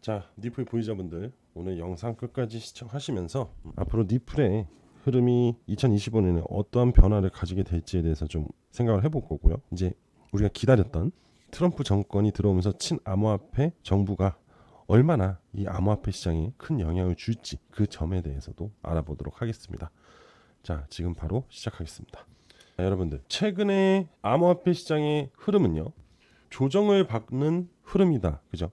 자, 니플 보유자분들 오늘 영상 끝까지 시청하시면서 앞으로 니플의 흐름이 2025년에 어떠한 변화를 가지게 될지에 대해서 좀 생각을 해볼 거고요. 이제 우리가 기다렸던 트럼프 정권이 들어오면서 친암호화폐 정부가 얼마나 이 암호화폐 시장에 큰 영향을 줄지 그 점에 대해서도 알아보도록 하겠습니다. 자, 지금 바로 시작하겠습니다. 자, 여러분들 최근에 암호화폐 시장의 흐름은요, 조정을 받는 흐름이다, 그죠?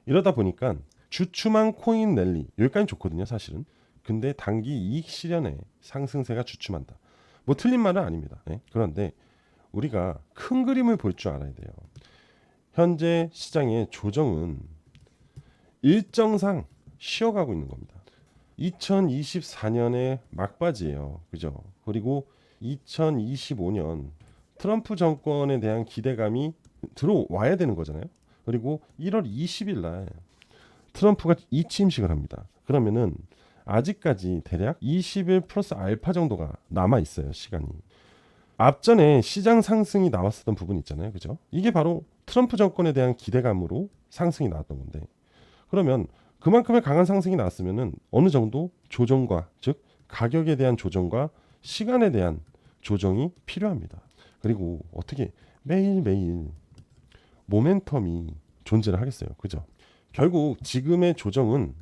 이러다 보니까 주춤한 코인 랠리 여기까지 좋거든요, 사실은. 근데 단기 이익 실현에 상승세가 주춤한다. 뭐 틀린 말은 아닙니다. 네? 그런데 우리가 큰 그림을 볼 줄 알아야 돼요. 현재 시장의 조정은 일정상 쉬어가고 있는 겁니다. 2024년의 막바지예요, 그죠? 그리고 2025년 트럼프 정권에 대한 기대감이 들어와야 되는 거잖아요. 그리고 1월 20일 날 트럼프가 이취임식을 합니다. 그러면은 아직까지 대략 20일 플러스 알파 정도가 남아 있어요, 시간이. 앞전에 시장 상승이 나왔었던 부분 있잖아요, 그죠? 이게 바로 트럼프 정권에 대한 기대감으로 상승이 나왔던 건데, 그러면 그만큼의 강한 상승이 나왔으면은 어느 정도 조정과, 즉 가격에 대한 조정과 시간에 대한 조정이 필요합니다. 그리고 어떻게 매일매일 모멘텀이 존재를 하겠어요, 그죠? 결국 지금의 조정은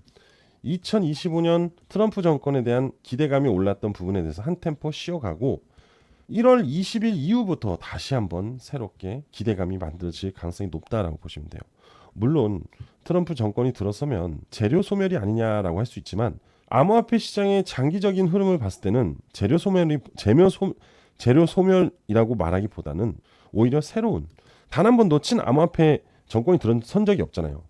2025년 트럼프 정권에 대한 기대감이 올랐던 부분에 대해서 한 템포 쉬어가고 1월 20일 이후부터 다시 한번 새롭게 기대감이 만들어질 가능성이 높다라고 보시면 돼요. 물론 트럼프 정권이 들어서면 재료 소멸이 아니냐라고 할 수 있지만, 암호화폐 시장의 장기적인 흐름을 봤을 때는 재료 소멸이라고 말하기보다는 오히려 새로운, 단 한 번도 친암호화폐 정권이 들어선 적이 없잖아요.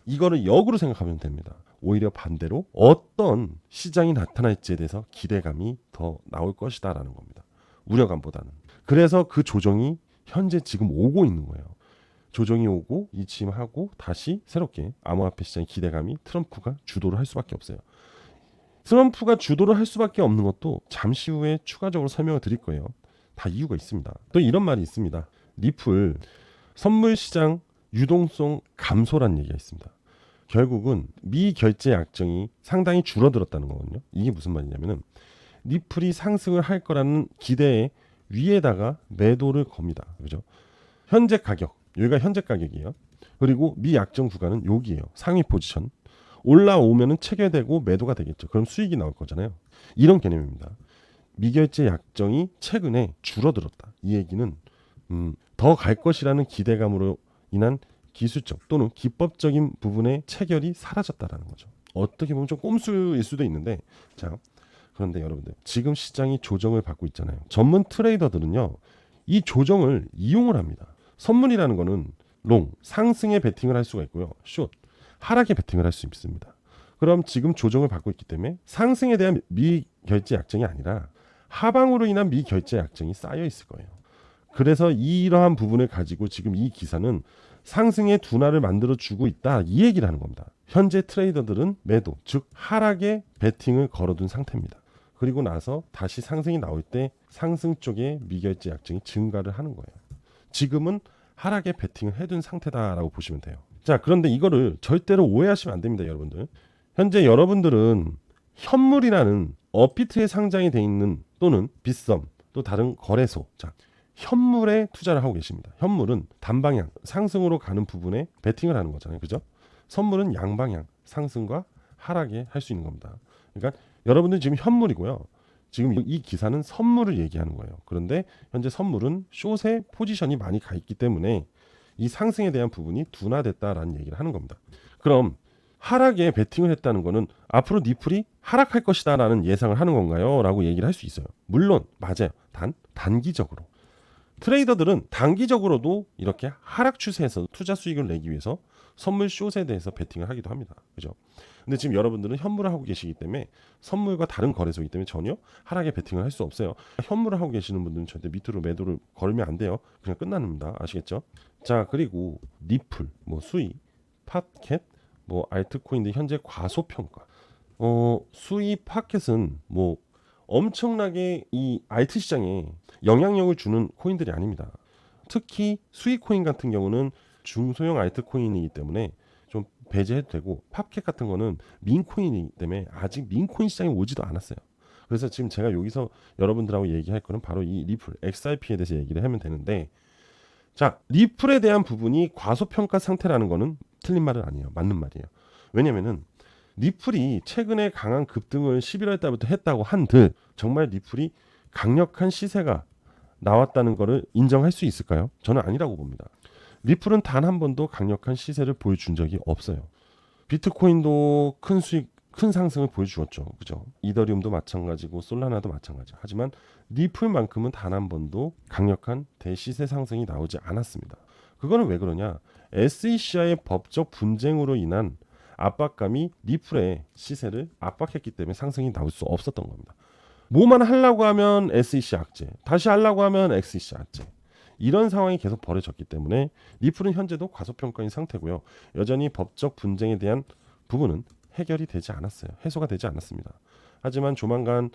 이거를 역으로 생각하면 됩니다. 오히려 반대로 어떤 시장이 나타날지에 대해서 기대감이 더 나올 것이다라는 겁니다. 우려감보다는. 그래서 그 조정이 현재 지금 오고 있는 거예요. 조정이 오고 이침하고 다시 새롭게 암호화폐 시장의 기대감이 트럼프가 주도를 할 수밖에 없어요. 트럼프가 주도를 할 수밖에 없는 것도 잠시 후에 추가적으로 설명을 드릴 거예요. 다 이유가 있습니다. 또 이런 말이 있습니다. 리플 선물 시장 유동성 감소란 얘기가 있습니다. 결국은 미결제 약정이 상당히 줄어들었다는 거거든요. 이게 무슨 말이냐면은 리플이 상승을 할 거라는 기대에 위에다가 매도를 겁니다. 그죠? 현재 가격, 여기가 현재 가격이에요. 그리고 미약정 구간은 여기예요. 상위 포지션. 올라오면은 체결되고 매도가 되겠죠. 그럼 수익이 나올 거잖아요. 이런 개념입니다. 미결제 약정이 최근에 줄어들었다. 이 얘기는 더 갈 것이라는 기대감으로 인한 기술적 또는 기법적인 부분의 체결이 사라졌다라는 거죠. 어떻게 보면 좀 꼼수일 수도 있는데, 자, 그런데 여러분들 지금 시장이 조정을 받고 있잖아요. 전문 트레이더들은요, 이 조정을 이용을 합니다. 선물이라는 거는 롱, 상승에 베팅을 할 수가 있고요. 숏, 하락에 베팅을 할 수 있습니다. 그럼 지금 조정을 받고 있기 때문에 상승에 대한 미결제 약정이 아니라 하방으로 인한 미결제 약정이 쌓여 있을 거예요. 그래서 이러한 부분을 가지고 지금 이 기사는 상승의 둔화를 만들어주고 있다, 이 얘기를 하는 겁니다. 현재 트레이더들은 매도, 즉 하락에 베팅을 걸어둔 상태입니다. 그리고 나서 다시 상승이 나올 때 상승 쪽에 미결제 약정이 증가를 하는 거예요. 지금은 하락에 베팅을 해둔 상태다라고 보시면 돼요. 자, 그런데 이거를 절대로 오해하시면 안 됩니다, 여러분들. 현재 여러분들은 현물이라는 업비트에 상장이 돼 있는 또는 빗썸 또 다른 거래소, 자, 현물에 투자를 하고 계십니다. 현물은 단방향 상승으로 가는 부분에 베팅을 하는 거잖아요, 그죠? 선물은 양방향 상승과 하락에 할 수 있는 겁니다. 그러니까 여러분들 지금 현물이고요. 지금 이 기사는 선물을 얘기하는 거예요. 그런데 현재 선물은 숏에 포지션이 많이 가 있기 때문에 이 상승에 대한 부분이 둔화됐다라는 얘기를 하는 겁니다. 그럼 하락에 베팅을 했다는 거는 앞으로 니플이 하락할 것이다라는 예상을 하는 건가요? 라고 얘기를 할 수 있어요. 물론 맞아요. 단기적으로. 트레이더들은 단기적으로도 이렇게 하락 추세에서 투자 수익을 내기 위해서 선물 숏에 대해서 베팅을 하기도 합니다. 그죠? 근데 지금 여러분들은 현물을 하고 계시기 때문에 선물과 다른 거래소이기 때문에 전혀 하락에 베팅을 할 수 없어요. 현물을 하고 계시는 분들은 절대 밑으로 매도를 걸면 안 돼요. 그냥 끝납니다. 아시겠죠? 자, 그리고 리플, 뭐 수익, 팟캣, 뭐 알트코인들 현재 과소평가. 수익 팟캣은 뭐 엄청나게 이 알트 시장에 영향력을 주는 코인들이 아닙니다. 특히 수익 코인 같은 경우는 중소형 알트 코인이기 때문에 좀 배제해도 되고 팝캣 같은 거는 민코인이기 때문에 아직 민코인 시장에 오지도 않았어요. 그래서 지금 제가 여기서 여러분들하고 얘기할 거는 바로 이 리플 XRP에 대해서 얘기를 하면 되는데, 자, 리플에 대한 부분이 과소평가 상태라는 거는 틀린 말은 아니에요. 맞는 말이에요. 왜냐면은 리플이 최근에 강한 급등을 11월 달부터 했다고 한들 정말 리플이 강력한 시세가 나왔다는 것을 인정할 수 있을까요? 저는 아니라고 봅니다. 리플은 단 한 번도 강력한 시세를 보여준 적이 없어요. 비트코인도 큰 수익, 큰 상승을 보여주었죠. 그죠? 이더리움도 마찬가지고 솔라나도 마찬가지. 하지만 리플만큼은 단 한 번도 강력한 대시세 상승이 나오지 않았습니다. 그거는 왜 그러냐? SEC와의 법적 분쟁으로 인한 압박감이 리플의 시세를 압박했기 때문에 상승이 나올 수 없었던 겁니다. 뭐만 하려고 하면 SEC 악재, 다시 하려고 하면 XEC 악재. 이런 상황이 계속 벌어졌기 때문에 리플은 현재도 과소평가인 상태고요. 여전히 법적 분쟁에 대한 부분은 해결이 되지 않았어요. 해소가 되지 않았습니다. 하지만 조만간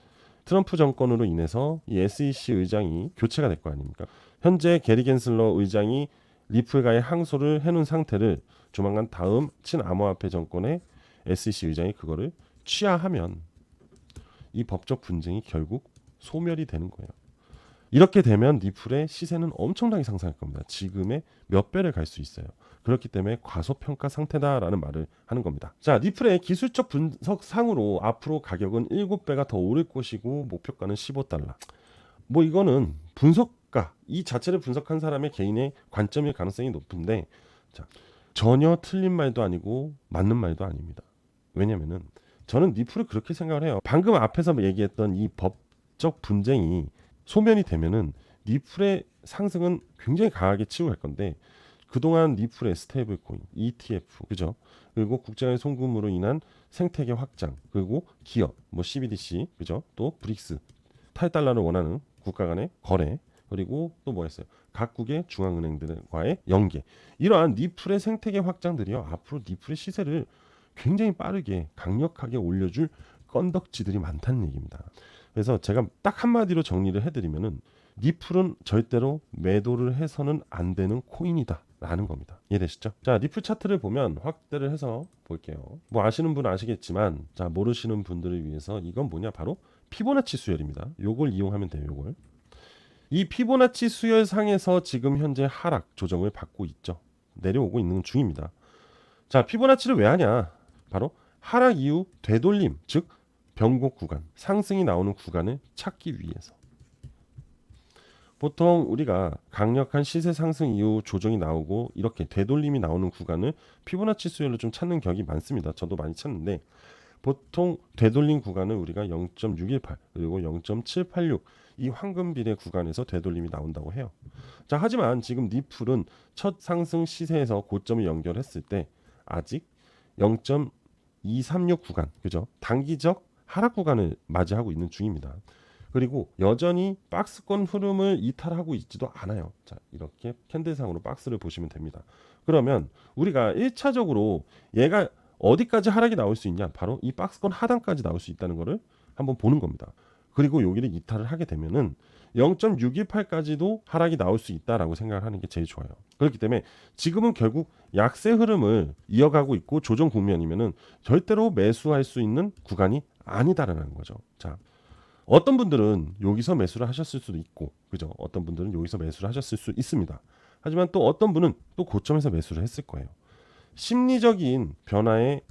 트럼프 정권으로 인해서 이 SEC 의장이 교체가 될 거 아닙니까? 현재 게리 겐슬러 의장이 리플과의 항소를 해놓은 상태를 조만간 다음 친암호화폐 정권의 SEC 의장이 그거를 취하하면 이 법적 분쟁이 결국 소멸이 되는 거예요. 이렇게 되면 리플의 시세는 엄청나게 상승할 겁니다. 지금의 몇 배를 갈 수 있어요. 그렇기 때문에 과소평가 상태다라는 말을 하는 겁니다. 자, 리플의 기술적 분석상으로 앞으로 가격은 7배가 더 오를 것이고 목표가는 $15. 뭐 이거는 분석가 이 자체를 분석한 사람의 개인의 관점일 가능성이 높은데, 자, 전혀 틀린 말도 아니고 맞는 말도 아닙니다. 왜냐면은 저는 리플을 그렇게 생각을 해요. 방금 앞에서 얘기했던 이 법적 분쟁이 소멸이 되면은 리플의 상승은 굉장히 강하게 치고 갈 건데, 그동안 리플의 스테이블 코인, ETF, 그죠? 그리고 국제화의 송금으로 인한 생태계 확장, 그리고 기업, 뭐 CBDC, 그죠? 또 브릭스, 탈달러를 원하는 국가 간의 거래, 그리고 또 뭐였어요? 각국의 중앙은행들과의 연계. 이러한 리플의 생태계 확장들이요, 앞으로 리플의 시세를 굉장히 빠르게 강력하게 올려줄 건덕지들이 많다는 얘기입니다. 그래서 제가 딱 한마디로 정리를 해드리면은 리플은 절대로 매도를 해서는 안 되는 코인이다 라는 겁니다. 이해되시죠? 자, 리플 차트를 보면 확대를 해서 볼게요. 뭐 아시는 분은 아시겠지만, 자, 모르시는 분들을 위해서 이건 뭐냐, 바로 피보나치 수열입니다. 요걸 이용하면 돼요. 요걸. 이 피보나치 수열상에서 지금 현재 하락 조정을 받고 있죠. 내려오고 있는 중입니다. 자, 피보나치를 왜 하냐? 바로 하락 이후 되돌림, 즉 변곡 구간, 상승이 나오는 구간을 찾기 위해서. 보통 우리가 강력한 시세 상승 이후 조정이 나오고 이렇게 되돌림이 나오는 구간을 피보나치 수열로 좀 찾는 격이 많습니다. 저도 많이 찾는데, 보통 되돌림 구간을 우리가 0.618 그리고 0.786 이 황금 비례 구간에서 되돌림이 나온다고 해요. 자, 하지만 지금 리플은 첫 상승 시세에서 고점을 연결했을 때 아직 0.236 구간, 그죠? 단기적 하락 구간을 맞이하고 있는 중입니다. 그리고 여전히 박스권 흐름을 이탈하고 있지도 않아요. 자, 이렇게 캔들상으로 박스를 보시면 됩니다. 그러면 우리가 1차적으로 얘가 어디까지 하락이 나올 수 있냐? 바로 이 박스권 하단까지 나올 수 있다는 것을 한번 보는 겁니다. 그리고 여기를 이탈을 하게 되면은 0.618까지도 하락이 나올 수 있다라고 생각을 하는 게 제일 좋아요. 그렇기 때문에 지금은 결국 약세 흐름을 이어가고 있고 조정 국면이면은 절대로 매수할 수 있는 구간이 아니다라는 거죠. 자, 어떤 분들은 여기서 매수를 하셨을 수도 있고, 그죠? 어떤 분들은 여기서 매수를 하셨을 수 있습니다. 하지만 또 어떤 분은 또 고점에서 매수를 했을 거예요. 심리적인 변화의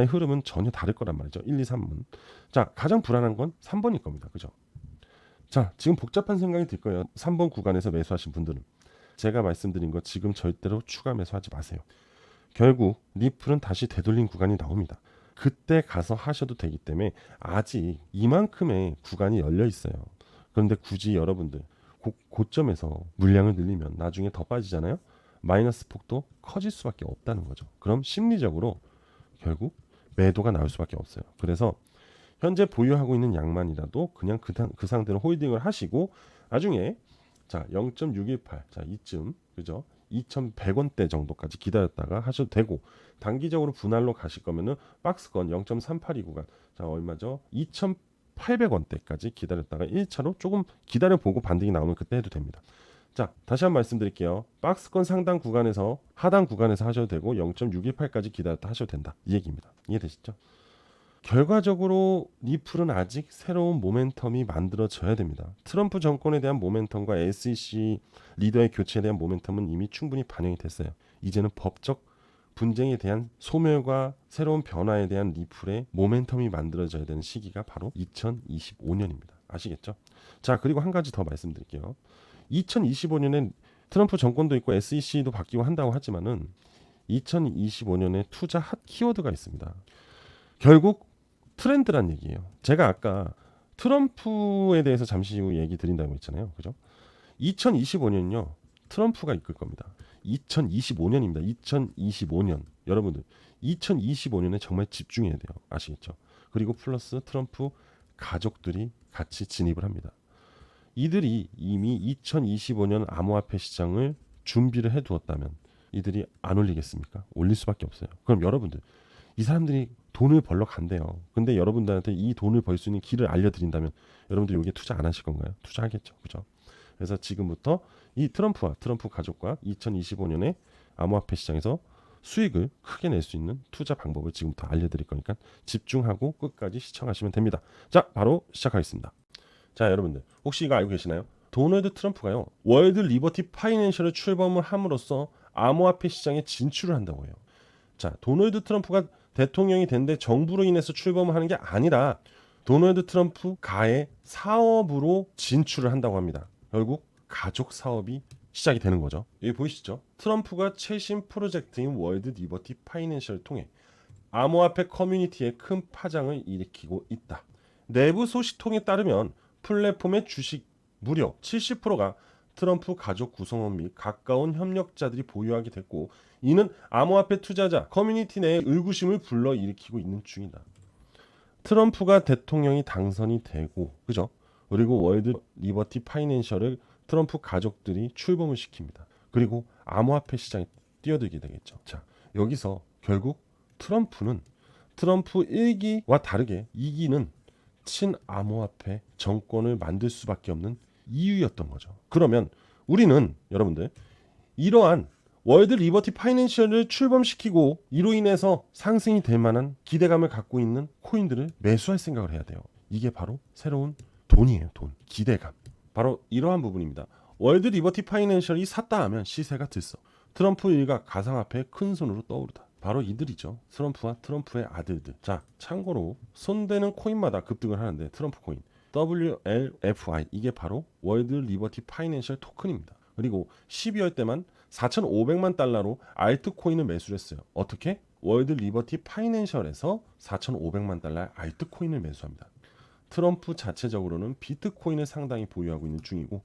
흐름은 전혀 다를 거란 말이죠. 1, 2, 3은. 자, 가장 불안한 건 3번일 겁니다. 그죠? 자, 지금 복잡한 생각이 들 거예요. 3번 구간에서 매수하신 분들은. 제가 말씀드린 거 지금 절대로 추가 매수하지 마세요. 결국 리플은 다시 되돌린 구간이 나옵니다. 그때 가서 하셔도 되기 때문에 아직 이만큼의 구간이 열려 있어요. 그런데 굳이 여러분들 고점에서 물량을 늘리면 나중에 더 빠지잖아요. 마이너스 폭도 커질 수밖에 없다는 거죠. 그럼 심리적으로 결국 매도가 나올 수밖에 없어요. 그래서 현재 보유하고 있는 양만이라도 그냥 그 상태로 홀딩을 하시고, 나중에 자 0.618, 자 이쯤, 그죠? 2,100원대 정도까지 기다렸다가 하셔도 되고, 단기적으로 분할로 가실 거면은 박스권 0.382 구간, 자 얼마죠? 2,800원대까지 기다렸다가 1차로 조금 기다려보고 반등이 나오면 그때 해도 됩니다. 자, 다시 한번 말씀드릴게요. 박스권 상단 구간에서 하단 구간에서 하셔도 되고 0.618까지 기다렸다 하셔도 된다. 이 얘기입니다. 이해되시죠? 결과적으로 리플은 아직 새로운 모멘텀이 만들어져야 됩니다. 트럼프 정권에 대한 모멘텀과 SEC 리더의 교체에 대한 모멘텀은 이미 충분히 반영이 됐어요. 이제는 법적 분쟁에 대한 소멸과 새로운 변화에 대한 리플의 모멘텀이 만들어져야 되는 시기가 바로 2025년입니다. 아시겠죠? 자, 그리고 한 가지 더 말씀드릴게요. 2025년엔 트럼프 정권도 있고 SEC도 바뀌고 한다고 하지만은 2025년에 투자 핫 키워드가 있습니다. 결국 트렌드란 얘기예요. 제가 아까 트럼프에 대해서 잠시 후 얘기 드린다고 했잖아요. 그죠? 2025년요. 트럼프가 이끌 겁니다. 2025년입니다. 2025년. 여러분들 2025년에 정말 집중해야 돼요. 아시겠죠? 그리고 플러스 트럼프 가족들이 같이 진입을 합니다. 이들이 이미 2025년 암호화폐 시장을 준비를 해두었다면 이들이 안 올리겠습니까? 올릴 수밖에 없어요. 그럼 여러분들 이 사람들이 돈을 벌러 간대요. 근데 여러분들한테 이 돈을 벌 수 있는 길을 알려드린다면 여러분들 여기에 투자 안 하실 건가요? 투자하겠죠. 그죠? 그래서 지금부터 이 트럼프와 트럼프 가족과 2025년에 암호화폐 시장에서 수익을 크게 낼 수 있는 투자 방법을 지금부터 알려드릴 거니까 집중하고 끝까지 시청하시면 됩니다. 자, 바로 시작하겠습니다. 자, 여러분들 혹시 이거 알고 계시나요? 도널드 트럼프가요. 월드 리버티 파이낸셜을 출범을 함으로써 암호화폐 시장에 진출을 한다고 해요. 자, 도널드 트럼프가 대통령이 된데 정부로 인해서 출범을 하는 게 아니라 도널드 트럼프 가의 사업으로 진출을 한다고 합니다. 결국 가족 사업이 시작이 되는 거죠. 여기 보이시죠? 트럼프가 최신 프로젝트인 월드 리버티 파이낸셜을 통해 암호화폐 커뮤니티에 큰 파장을 일으키고 있다. 내부 소식통에 따르면 플랫폼의 주식 무려 70%가 트럼프 가족 구성원 및 가까운 협력자들이 보유하게 됐고 이는 암호화폐 투자자 커뮤니티 내에 의구심을 불러일으키고 있는 중이다. 트럼프가 대통령이 당선이 되고 그죠? 그리고 월드 리버티 파이낸셜을 트럼프 가족들이 출범을 시킵니다. 그리고 암호화폐 시장에 뛰어들게 되겠죠. 자, 여기서 결국 트럼프는 트럼프 1기와 다르게 2기는 친암호화폐 정권을 만들 수밖에 없는 이유였던 거죠. 그러면 우리는 여러분들 이러한 월드 리버티 파이낸셜을 출범시키고 이로 인해서 상승이 될 만한 기대감을 갖고 있는 코인들을 매수할 생각을 해야 돼요. 이게 바로 새로운 돈이에요. 돈. 기대감. 바로 이러한 부분입니다. 월드 리버티 파이낸셜이 샀다 하면 시세가 들썩. 트럼프 일가 가상화폐의 큰 손으로 떠오르다. 바로 이들이죠. 트럼프와 트럼프의 아들들. 자, 참고로 손대는 코인마다 급등을 하는데 트럼프 코인 WLFI 이게 바로 월드 리버티 파이낸셜 토큰입니다. 그리고 12월 때만 4,500만 달러로 알트코인을 매수를 했어요. 어떻게? 월드 리버티 파이낸셜에서 4,500만 달러의 알트코인을 매수합니다. 트럼프 자체적으로는 비트코인을 상당히 보유하고 있는 중이고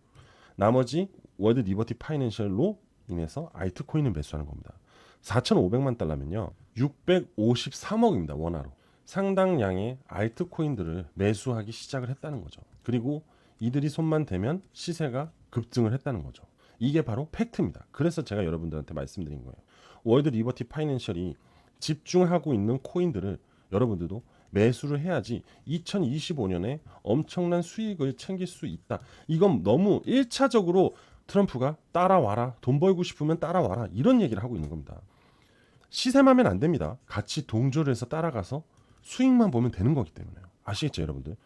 나머지 월드 리버티 파이낸셜로 인해서 알트코인을 매수하는 겁니다. 4,500만 달러면요 653억입니다. 원화로. 상당량의 알트코인들을 매수하기 시작을 했다는 거죠. 그리고 이들이 손만 대면 시세가 급등을 했다는 거죠. 이게 바로 팩트입니다. 그래서 제가 여러분들한테 말씀드린 거예요. 월드 리버티 파이낸셜이 집중하고 있는 코인들을 여러분들도 매수를 해야지 2025년에 엄청난 수익을 챙길 수 있다. 이건 너무 1차적으로 트럼프가 따라와라. 돈 벌고 싶으면 따라와라. 이런 얘기를 하고 있는 겁니다. 시세만 하면 안 됩니다. 같이 동조를 해서 따라가서 수익만 보면 되는 거기 때문에요. 아시겠죠, 여러분들?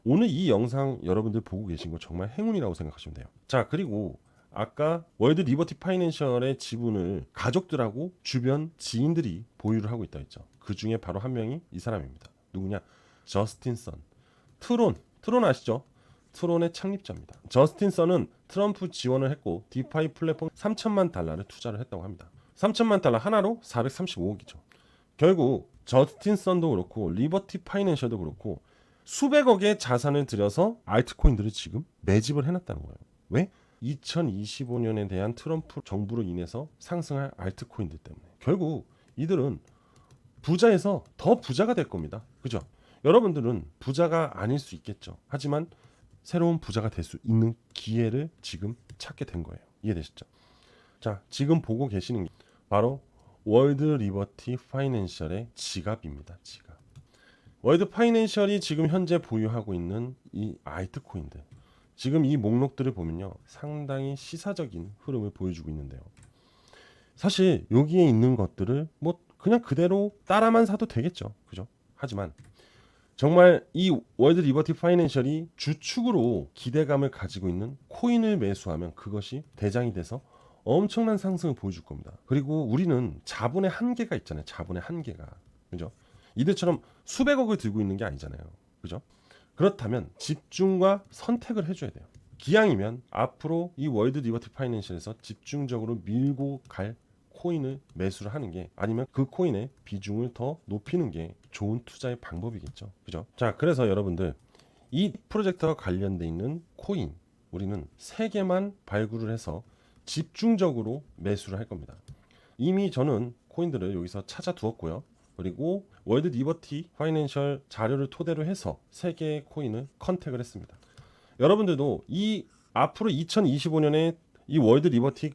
오늘 이 영상 여러분들 보고 계신 거 정말 행운이라고 생각하시면 돼요. 자, 그리고 아까 월드 리버티 파이낸셜의 지분을 가족들하고 주변 지인들이 보유를 하고 있다 했죠. 그 중에 바로 한 명이 이 사람입니다. 누구냐? 저스틴 선. 트론 아시죠? 트론의 창립자입니다. 저스틴 선은 트럼프 지원을 했고 디파이 플랫폼 3천만 달러를 투자를 했다고 합니다. 3천만 달러 하나로 435억이죠. 결국 저스틴 선도 그렇고 리버티 파이낸셜도 그렇고 수백억의 자산을 들여서 알트코인들을 지금 매집을 해놨다는 거예요. 왜? 2025년에 대한 트럼프 정부로 인해서 상승할 알트코인들 때문에. 결국 이들은 부자에서 더 부자가 될 겁니다. 그죠? 여러분들은 부자가 아닐 수 있겠죠. 하지만 새로운 부자가 될 수 있는 기회를 지금 찾게 된 거예요. 이해되셨죠? 자, 지금 보고 계시는 게 바로 월드 리버티 파이낸셜의 지갑입니다. 지갑. 월드 파이낸셜이 지금 현재 보유하고 있는 이 알트코인들. 지금 이 목록들을 보면요, 상당히 시사적인 흐름을 보여주고 있는데요. 사실 여기에 있는 것들을 뭐 그냥 그대로 따라만 사도 되겠죠, 그죠? 하지만 정말 이 월드 리버티 파이낸셜이 주축으로 기대감을 가지고 있는 코인을 매수하면 그것이 대장이 돼서 엄청난 상승을 보여줄 겁니다. 그리고 우리는 자본의 한계가 있잖아요. 자본의 한계가. 그죠? 이들처럼 수백억을 들고 있는 게 아니잖아요. 그죠? 그렇다면 집중과 선택을 해줘야 돼요. 기왕이면 앞으로 이 월드 리버티 파이낸셜에서 집중적으로 밀고 갈 코인을 매수를 하는 게, 아니면 그 코인의 비중을 더 높이는 게 좋은 투자의 방법이겠죠. 그죠? 자, 그래서 여러분들 이 프로젝트와 관련돼 있는 코인 우리는 3개만 발굴을 해서 집중적으로 매수를 할 겁니다. 이미 저는 코인들을 여기서 찾아 두었고요. 그리고 월드 리버티 파이낸셜 자료를 토대로 해서 3개의 코인을 컨택을 했습니다. 여러분들도 이 앞으로 2025년에 이 월드 리버티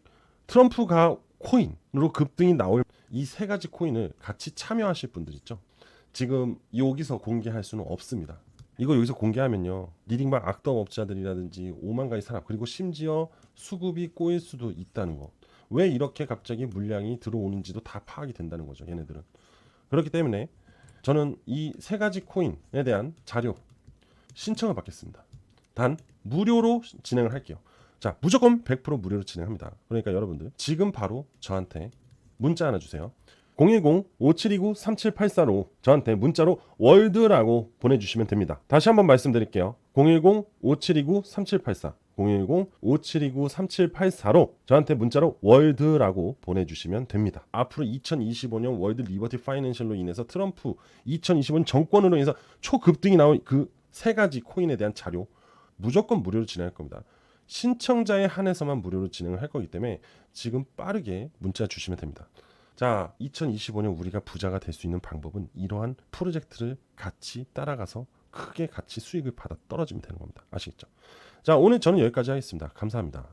트럼프가 코인으로 급등이 나올 이 3가지 코인을 같이 참여하실 분들 있죠. 지금 여기서 공개할 수는 없습니다. 이거 여기서 공개하면요, 리딩방 악덕업자들이라든지 오만가지 사람, 그리고 심지어 수급이 꼬일 수도 있다는 거. 왜 이렇게 갑자기 물량이 들어오는지도 다 파악이 된다는 거죠, 얘네들은. 그렇기 때문에 저는 이 3가지 코인에 대한 자료 신청을 받겠습니다. 단 무료로 진행을 할게요. 자, 무조건 100% 무료로 진행합니다. 그러니까 여러분들 지금 바로 저한테 문자 하나 주세요. 010-5729-3784로 저한테 문자로 월드라고 보내주시면 됩니다. 다시 한번 말씀드릴게요. 010-5729-3784 010-5729-3784로 저한테 문자로 월드라고 보내주시면 됩니다. 앞으로 2025년 월드 리버티 파이낸셜로 인해서 트럼프 2025년 정권으로 인해서 초급등이 나온 그 3가지 코인에 대한 자료 무조건 무료로 진행할 겁니다. 신청자에 한해서만 무료로 진행을 할 거기 때문에 지금 빠르게 문자 주시면 됩니다. 자, 2025년 우리가 부자가 될 수 있는 방법은 이러한 프로젝트를 같이 따라가서 크게 같이 수익을 받아 떨어지면 되는 겁니다. 아시겠죠? 자, 오늘 저는 여기까지 하겠습니다. 감사합니다.